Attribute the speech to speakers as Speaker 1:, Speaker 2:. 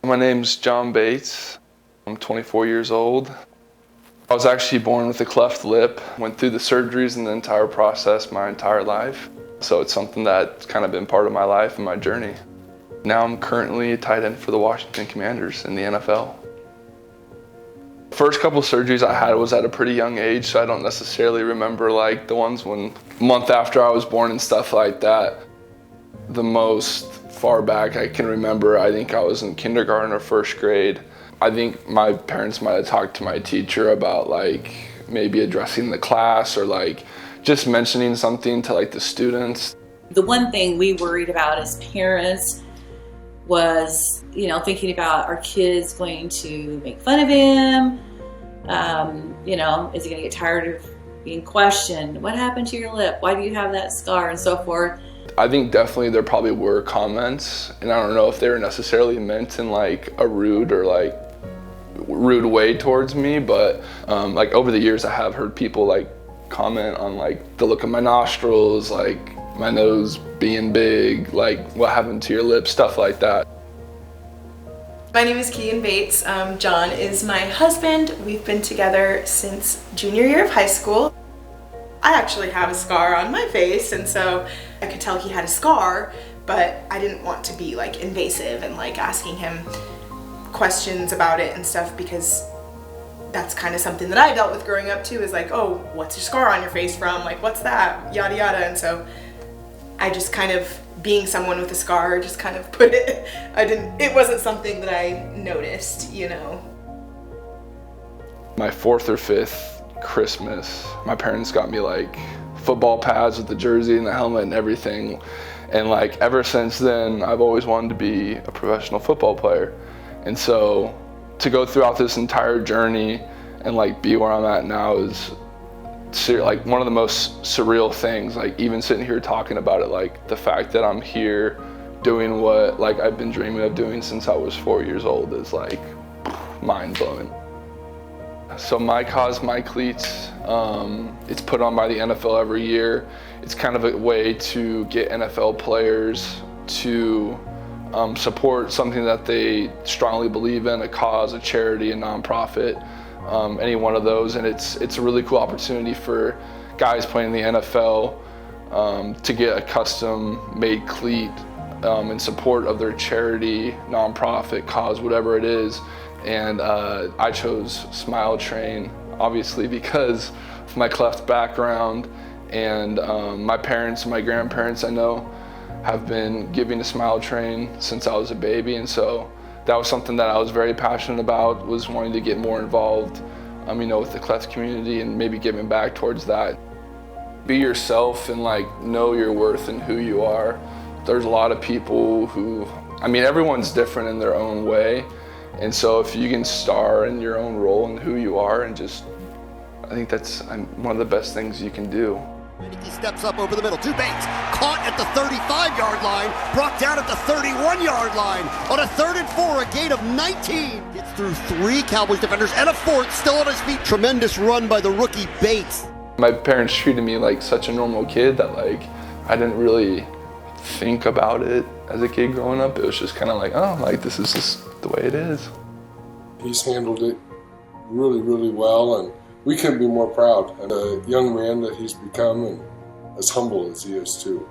Speaker 1: My name's John Bates. I'm 24 years old. I was actually born with a cleft lip, went through the surgeries and the entire process my entire life. So it's something that's kind of been part of my life and my journey. Now I'm currently a tight end for the Washington Commanders in the NFL. First couple surgeries I had was at a pretty young age, so I don't necessarily remember like the ones when a month after I was born and stuff like that. The most far back I can remember, I think I was in kindergarten or first grade. I think my parents might have talked to my teacher about like maybe addressing the class or like just mentioning something to like the students.
Speaker 2: The one thing we worried about as parents was, thinking about our kids going to make fun of him. Is he going to get tired of being questioned? What happened to your lip? Why do you have that scar? And so forth.
Speaker 1: I think definitely there probably were comments, and I don't know if they were necessarily meant in like a rude way towards me, but like over the years I have heard people like comment on like the look of my nostrils, like my nose being big, like what happened to your lips, stuff like that.
Speaker 3: My name is Keegan Bates. John is my husband. We've been together since junior year of high school. I actually have a scar on my face, and so I could tell he had a scar, but I didn't want to be like invasive and like asking him questions about it and stuff, because that's kind of something that I dealt with growing up too, is like, oh, what's your scar on your face from? Like, what's that? Yada yada. And so I just kind of, being someone with a scar, just kind of put it, it wasn't something that I noticed,
Speaker 1: My fourth or fifth Christmas, my parents got me like football pads with the jersey and the helmet and everything. And like ever since then, I've always wanted to be a professional football player. And so to go throughout this entire journey and like be where I'm at now is like one of the most surreal things. Like even sitting here talking about it, like the fact that I'm here doing what like I've been dreaming of doing since I was 4 years old is like mind blowing. So My Cause, My Cleats, it's put on by the NFL every year. It's kind of a way to get NFL players to support something that they strongly believe in, a cause, a charity, a nonprofit, any one of those. And it's a really cool opportunity for guys playing in the NFL to get a custom made cleat in support of their charity, nonprofit, cause, whatever it is. And I chose Smile Train, obviously because of my cleft background, and my parents and my grandparents I know have been giving a Smile Train since I was a baby, and so that was something that I was very passionate about, was wanting to get more involved with the cleft community and maybe giving back towards that. Be yourself and like know your worth and who you are. There's a lot of people who, everyone's different in their own way. And so if you can star in your own role and who you are, and I think that's one of the best things you can do.
Speaker 4: He steps up over the middle to Bates, caught at the 35-yard line, brought down at the 31-yard line on a 3rd and 4, a gain of 19. Gets through 3 Cowboys defenders and a 4th, still on his feet. Tremendous run by the rookie Bates.
Speaker 1: My parents treated me like such a normal kid that like I didn't really think about it as a kid growing up. It was just kind of like, oh, like this is just the way it is.
Speaker 5: He's handled it really, really well, and we couldn't be more proud of the young man that he's become, and as humble as he is too.